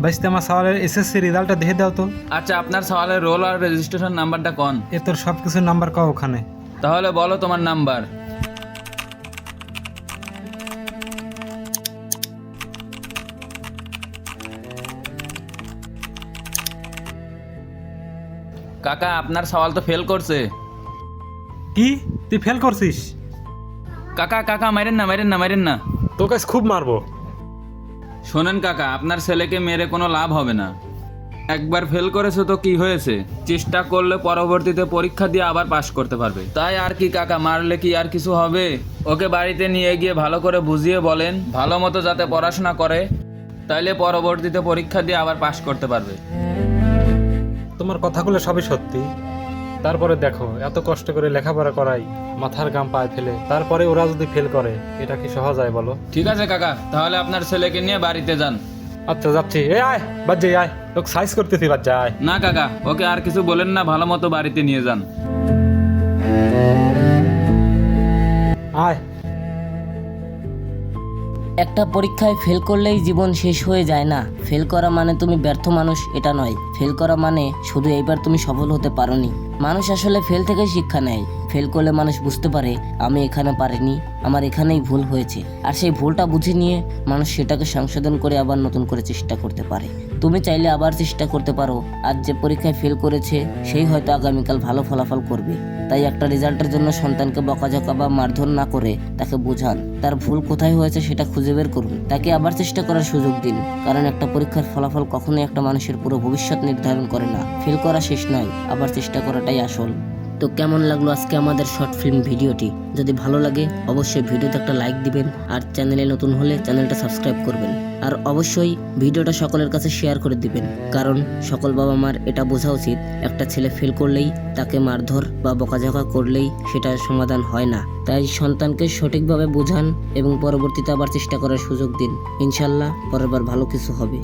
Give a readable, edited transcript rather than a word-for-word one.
বাইশতে আমার সওয়ালের এসএসসি রেজাল্টটা দেখে দাও তো। আচ্ছা, আপনার সওয়ালের রোল আর রেজিস্ট্রেশন নাম্বারটা কোন? এ তোর সব কিছুর নাম্বার কও ওখানে। তাহলে বলো তোমার নাম্বার। কাকা, আপনার সওয়াল তো ফেল করছে। কি তুই ফেল করছিস? কাকা কাকা, মারেন না মারেন না মারেন না। তোকে আজ খুব মারবো। শোনেন কাকা, আপনার ছেলেকে মেরে কোনো লাভ হবে না। একবার ফেল করেছে তো কি হয়েছে, চেষ্টা করলে পরবর্তীতে পরীক্ষা দিয়ে আবার পাশ করতে পারবে। তাই আর কি কাকা, মারলে কি আর কিছু হবে? ওকে বাড়িতে নিয়ে গিয়ে ভালো করে বুঝিয়ে বলেন, ভালো মতো যাতে পড়াশোনা করে, তাইলে পরবর্তীতে পরীক্ষা দিয়ে আবার পাশ করতে পারবে। তোমার কথাগুলো সবই সত্যি, তারপরে দেখো এত কষ্ট করে লেখাপড়া করাই, মাথার গাম পায়ে ফেলে, তারপরে ওরা যদি ফেল করে এটা কি সহজ হয় বলো? ঠিক আছে কাকা, তাহলে আপনার ছেলেকে নিয়ে বাড়িতে যান। আচ্ছা যাচ্ছি। এ আয় বাজ্জে আয়, তোকে সাইজ করতেছি বাচ্চা আয়। না কাকা, ওকে আর কিছু বলেন না, ভালো মতো বাড়িতে নিয়ে যান। আয়। একটা পরীক্ষায় ফেল করলেই জীবন শেষ হয়ে যায় না। ফেল করা মানে তুমি ব্যর্থ মানুষ এটা নয়। ফেল করা মানে শুধু এইবার তুমি সফল হতে পারোনি। মানুষ আসলে ফেল থেকে শিক্ষা নেয়। ফেল করলে মানুষ বুঝতে পারে আমি এখানে পারিনি, আমার এখানেই ভুল হয়েছে। আর সেই ভুলটা বুঝে নিয়ে মানুষ সেটাকে সংশোধন করে আবার নতুন করে চেষ্টা করতে পারে। তুমি চাইলে আবার চেষ্টা করতে পারো। আজ যে পরীক্ষায় ফেল করেছে সেই হয়তো আগামীকাল ভালো ফলাফল করবে। তাই একটা রেজাল্টের জন্য সন্তানকে বকাঝকা বা মারধর না করে তাকে বোঝান, তার ভুল কোথায় হয়েছে সেটা খুঁজে বের করুন, তাকে আবার চেষ্টা করার সুযোগ দিন। কারণ একটা পরীক্ষার ফলাফল কখনোই একটা মানুষের পুরো ভবিষ্যৎ নির্ধারণ করে না। ফেল করা শেষ নয়, আবার চেষ্টা করাটাই আসল। তো কেমন লাগলো আজকে আমাদের শর্ট ফিল্ম ভিডিওটি? যদি ভালো লাগে অবশ্যই ভিডিওতে একটা লাইক দিবেন, আর চ্যানেলে নতুন হলে চ্যানেলটা সাবস্ক্রাইব করবেন। আর অবশ্যই ভিডিওটা সকলের কাছে শেয়ার করে দিবেন, কারণ সকল বাবা মার এটা বোঝা উচিত একটা ছেলে ফেল করলেই তাকে মারধর বা বকাঝকা করলেই সেটা সমাধান হয় না। তাই সন্তানকে সঠিকভাবে বোঝান এবং পরবর্তীতে আবার চেষ্টা করার সুযোগ দিন। ইনশাল্লাহ পরের বার ভালো কিছু হবে।